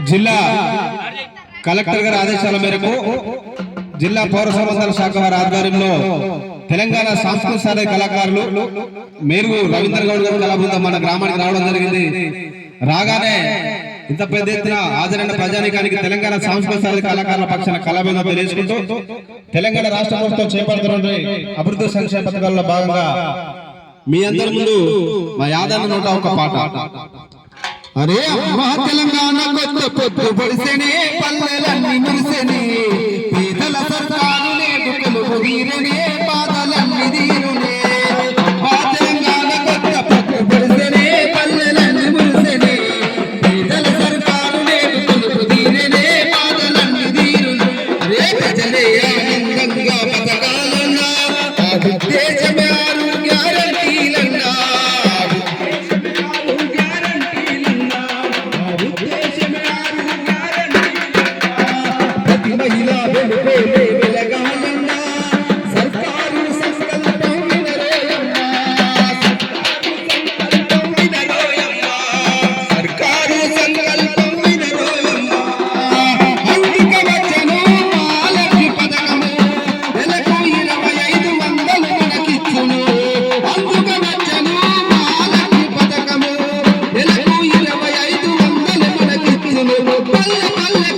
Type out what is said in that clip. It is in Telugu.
జిల్లా కలెక్టర్ గారి ఆదేశాల మేరకు జిల్లా పౌర సంబంధాల శాఖ వారి ఆధ్వర్యంలో తెలంగాణ సాంస్కృతిక కళాకారులు మేరుగు రవీంద్ర గౌడ్ గారు కళాబృందం మన గ్రామానికి రావడం జరిగింది. రాగానే ఇంత పెద్ద ఎత్తున హాజరైన ప్రజానీకానికి తెలంగాణ సాంస్కృతిక కళాకారుల పక్షాన కళాబృందం తెలియజేసుకుంటూ తెలంగాణ రాష్ట్ర ప్రభుత్వం చేపడుతున్న అభివృద్ధి సంక్షేమ పథకాల్లో భాగంగా మీ అందరి ముందు మా యాదన్న నోట ఒక పాట. అరే అమ్మా తెలంగాణ కొత్త పొద్దు పొడిసెనే పల్లెలన్నీ మురిసెనే పేదల సర్కారు నేడుకలు తీరనే బాధలన్నీ తీరునే మా తెలంగాణ కొత్త పొద్దు పొడిసెనే పల్లెలన్నీ మురిసెనే పేదల సర్కారు నేడుకలు తీరనే బాధలన్నీ తీరునే రే ప్రజలే ఆనందంగా బతకాలన్నా ఆ ఉద్దేశమే ఆరోగ్యారంటీలన్నా పల్లె పల్లె